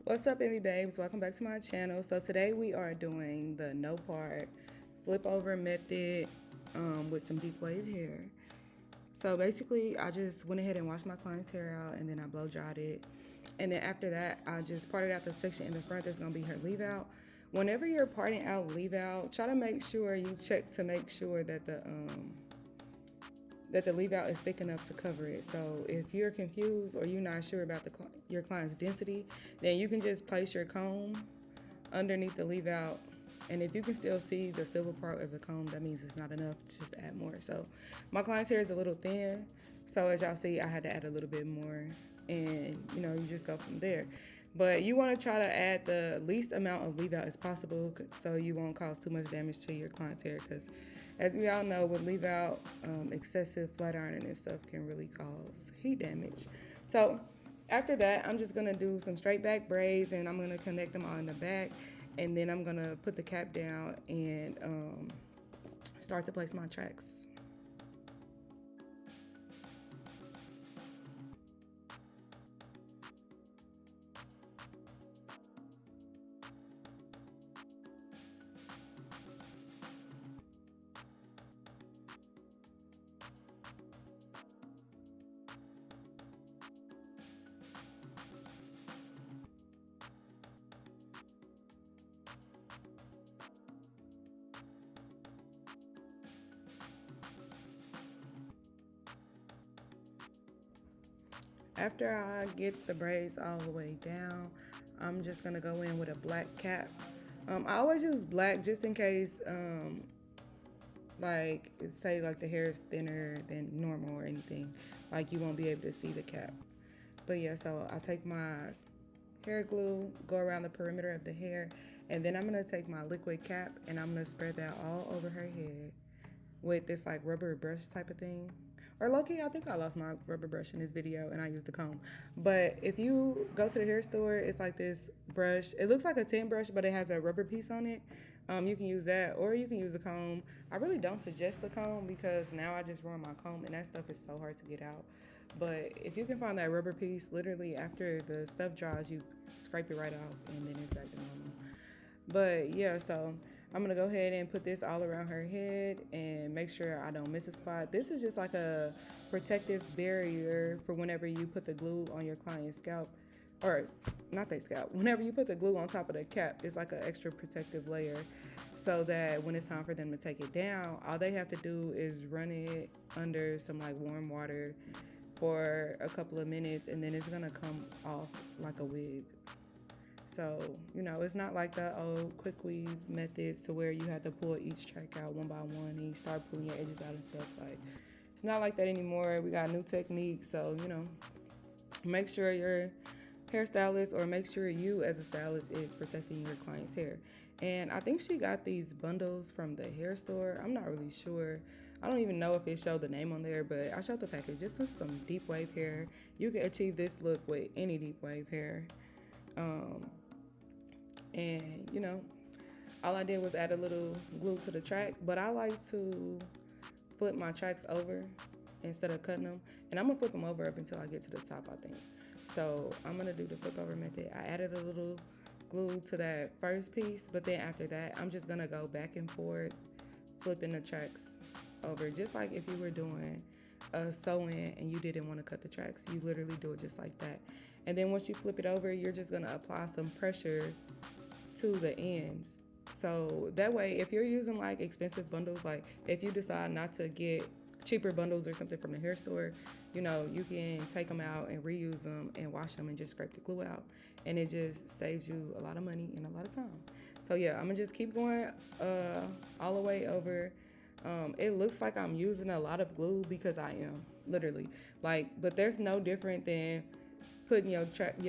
What's up, Emmy babes? Welcome back to my channel. So today we are doing the no part flip over method with some deep wave hair. So basically, I just went ahead and washed my client's hair out, and then I blow dried it. And then after that, I just parted out the section in the front that's gonna be her leave out. Whenever you're parting out leave out, try to make sure you check to make sure that the leave out is thick enough to cover it. So if you're confused or you're not sure about your client's density, then you can just place your comb underneath the leave out. And if you can still see the silver part of the comb, that means it's not enough. Just add more. So my client's hair is a little thin. So as y'all see, I had to add a little bit more. And you just go from there. But you want to try to add the least amount of leave out as possible so you won't cause too much damage to your client's hair, because as we all know, with leave out, excessive flat ironing and stuff can really cause heat damage. So after that, I'm just gonna do some straight back braids, and I'm gonna connect them all in the back, and then I'm gonna put the cap down and start to place my tracks. After I get the braids all the way down, I'm just gonna go in with a black cap. I always use black just in case, like say like the hair is thinner than normal or anything, like you won't be able to see the cap. But yeah, so I take my hair glue, go around the perimeter of the hair, and then I'm gonna take my liquid cap and I'm gonna spread that all over her head with this like rubber brush type of thing. Or low-key, I think I lost my rubber brush in this video and I used the comb. But if you go to the hair store, it's like this brush. It looks like a tin brush, but it has a rubber piece on it. You can use that, or you can use a comb. I really don't suggest the comb because now I just run my comb and that stuff is so hard to get out. But if you can find that rubber piece, literally after the stuff dries, you scrape it right off and then it's back to normal. But yeah, so I'm gonna go ahead and put this all around her head and make sure I don't miss a spot. This is just like a protective barrier for whenever you put the glue on your client's scalp, or not their scalp. Whenever you put the glue on top of the cap, it's like an extra protective layer so that when it's time for them to take it down, all they have to do is run it under some like warm water for a couple of minutes, and then it's gonna come off like a wig. So, it's not like the old quick weave methods to where you have to pull each track out one by one and you start pulling your edges out and stuff. Like, it's not like that anymore. We got new techniques. So, make sure your hairstylist, or make sure you as a stylist, is protecting your client's hair. And I think she got these bundles from the hair store. I'm not really sure. I don't even know if it showed the name on there, but I showed the package. Just some deep wave hair. You can achieve this look with any deep wave hair. And all I did was add a little glue to the track, but I like to flip my tracks over instead of cutting them, and I'm gonna flip them over up until I get to the top, I think. So I'm gonna do the flip over method. I added a little glue to that first piece, but then after that I'm just gonna go back and forth flipping the tracks over, just like if you were doing a sew-in and you didn't want to cut the tracks. You literally do it just like that. And then once you flip it over, you're just gonna apply some pressure to the ends. So that way, if you're using like expensive bundles, like if you decide not to get cheaper bundles or something from the hair store, you can take them out and reuse them and wash them and just scrape the glue out. And it just saves you a lot of money and a lot of time. So yeah, I'm gonna just keep going all the way over. It looks like I'm using a lot of glue because I am, literally. But there's no different than putting your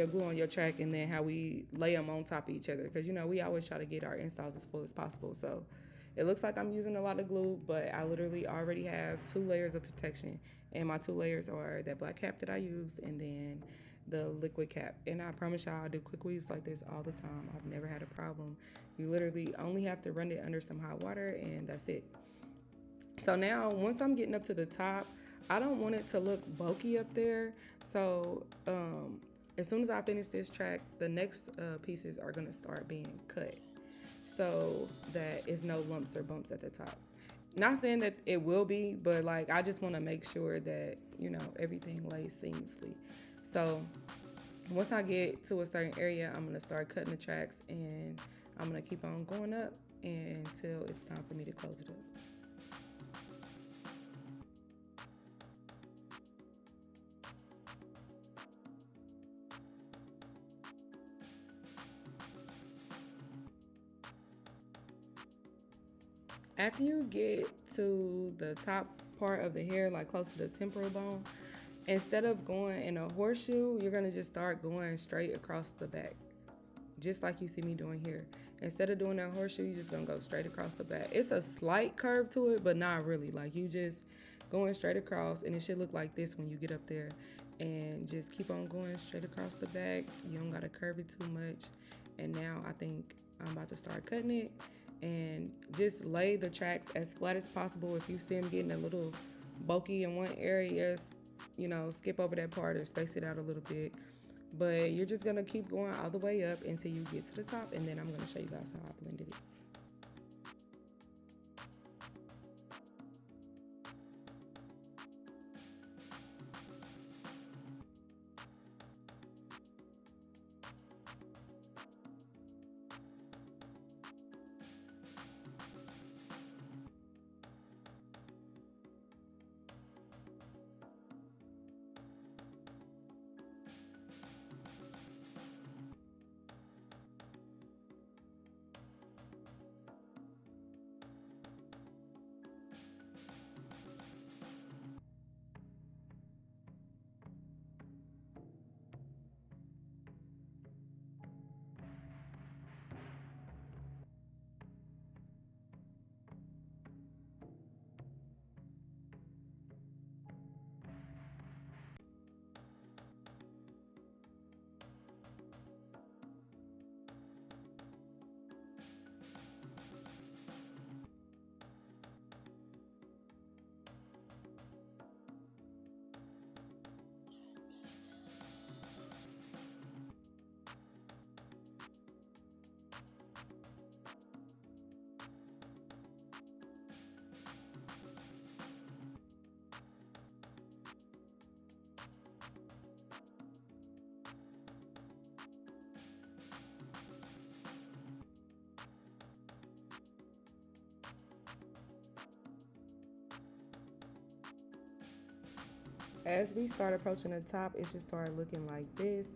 glue on your track and then how we lay them on top of each other, because we always try to get our installs as full as possible. So it looks like I'm using a lot of glue, but I literally already have 2 layers of protection, and my 2 layers are that black cap that I used and then the liquid cap. And I promise y'all, I do quick weaves like this all the time. I've never had a problem. You literally only have to run it under some hot water and that's it. So now once I'm getting up to the top, I don't want it to look bulky up there. So As soon as I finish this track, the next pieces are gonna start being cut so that it's no lumps or bumps at the top. Not saying that it will be, but like I just want to make sure that everything lays seamlessly. So once I get to a certain area, I'm gonna start cutting the tracks, and I'm gonna keep on going up until it's time for me to close it up. After you get to the top part of the hair, like close to the temporal bone, instead of going in a horseshoe, you're gonna just start going straight across the back, just like you see me doing here. Instead of doing that horseshoe, you're just gonna go straight across the back. It's a slight curve to it, but not really. Like you just going straight across, and it should look like this when you get up there. And just keep on going straight across the back. You don't gotta curve it too much. And now I think I'm about to start cutting it. And just lay the tracks as flat as possible. If you see them getting a little bulky in one area, skip over that part or space it out a little bit. But you're just gonna keep going all the way up until you get to the top, and then I'm gonna show you guys how I blended it. As we start approaching the top, it should start looking like this.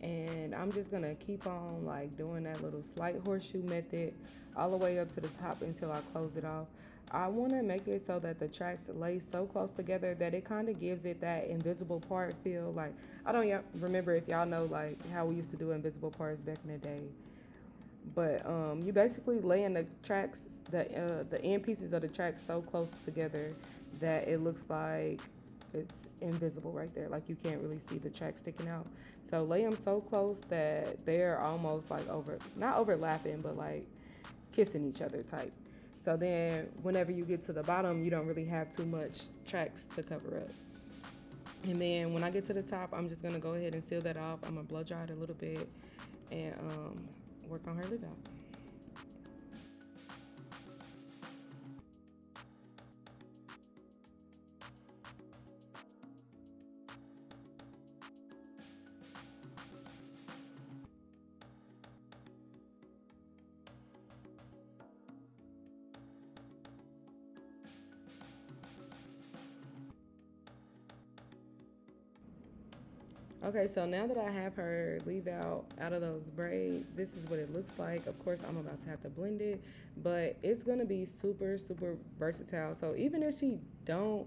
And I'm just gonna keep on like doing that little slight horseshoe method all the way up to the top until I close it off. I want to make it so that the tracks lay so close together that it kind of gives it that invisible part feel. Like, I don't remember if y'all know like how we used to do invisible parts back in the day, but you basically laying the tracks, the end pieces of the tracks so close together that it looks like it's invisible right there. Like you can't really see the track sticking out. So lay them so close that they're almost like not overlapping, but like kissing each other type. So then whenever you get to the bottom, you don't really have too much tracks to cover up. And then when I get to the top, I'm just gonna go ahead and seal that off. I'm gonna blow dry it a little bit and work on her leave out. Okay, so now that I have her leave out of those braids, this is what it looks like. Of course, I'm about to have to blend it, but it's gonna be super, super versatile. So even if she don't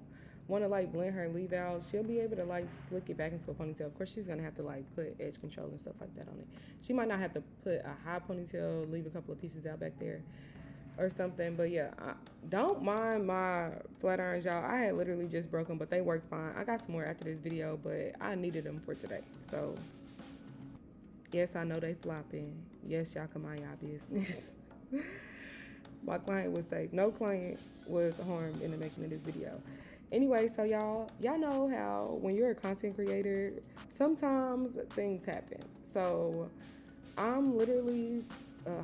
want to like blend her leave out, she'll be able to like slick it back into a ponytail. Of course, she's gonna have to like put edge control and stuff like that on it. She might not have to put a high ponytail, leave a couple of pieces out back there or something. But yeah, don't mind my flat irons, y'all. I had literally just broken, but they work fine. I got some more after this video, but I needed them for today. So yes, I know they flopping. Yes, y'all can mind y'all business. My client was safe. No client was harmed in the making of this video. Anyway, so y'all know how when you're a content creator, sometimes things happen. So I'm literally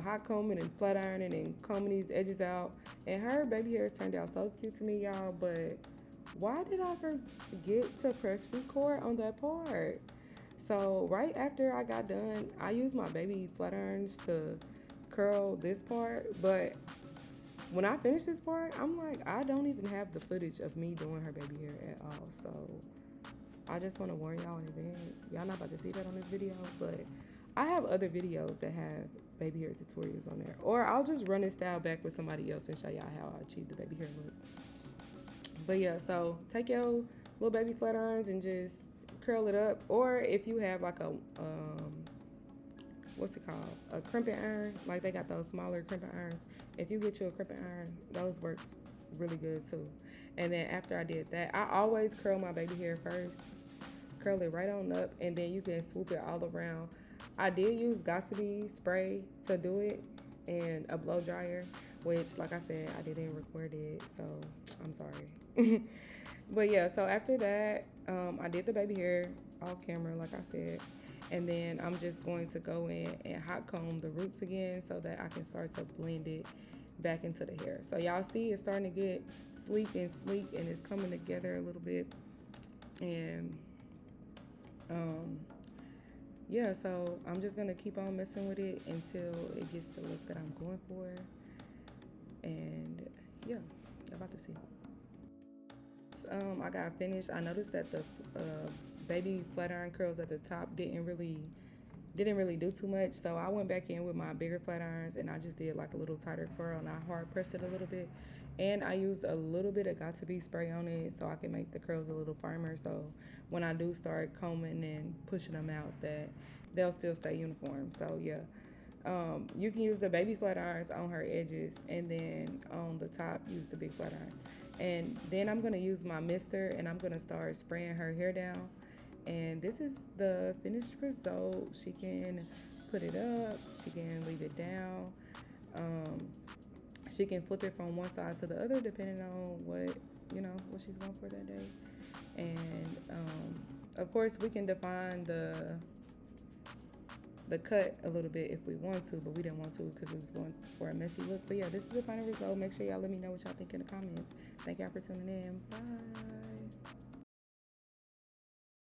hot combing and flat ironing and combing these edges out, and her baby hairs turned out so cute to me, y'all. But why did I forget to press record on that part? So right after I got done, I used my baby flat irons to curl this part, but when I finish this part, I'm like, I don't even have the footage of me doing her baby hair at all. So I just want to warn y'all in advance. Y'all not about to see that on this video, but I have other videos that have baby hair tutorials on there. Or I'll just run this style back with somebody else and show y'all how I achieve the baby hair look. But yeah, so take your little baby flat irons and just curl it up. Or if you have like a what's it called? A crimping iron. Like they got those smaller crimping irons. If you get you a crimping iron, those works really good too. And then after I did that, I always curl my baby hair first. Curl it right on up, and then you can swoop it all around. I did use Got2b spray to do it and a blow dryer, which, like I said, I didn't record it, so I'm sorry. But yeah, so after that, I did the baby hair off camera, like I said, and then I'm just going to go in and hot comb the roots again so that I can start to blend it back into the hair. So y'all see it's starting to get sleek, and it's coming together a little bit. And yeah, so I'm just gonna keep on messing with it until it gets the look that I'm going for. And yeah, you're about to see. I got finished. I noticed that the baby flat iron curls at the top didn't really do too much, so I went back in with my bigger flat irons and I just did like a little tighter curl, and I hard pressed it a little bit, and I used a little bit of Got2b spray on it so I can make the curls a little firmer, so when I do start combing and pushing them out, that they'll still stay uniform. So yeah, you can use the baby flat irons on her edges, and then on the top use the big flat iron. And then I'm gonna use my mister and I'm gonna start spraying her hair down. And this is the finished result. She can put it up, she can leave it down, she can flip it from one side to the other depending on what she's going for that day. And of course we can define the cut a little bit if we want to, but we didn't want to because we was going for a messy look. But yeah, this is the final result. Make sure y'all let me know what y'all think in the comments. Thank y'all for tuning in. Bye.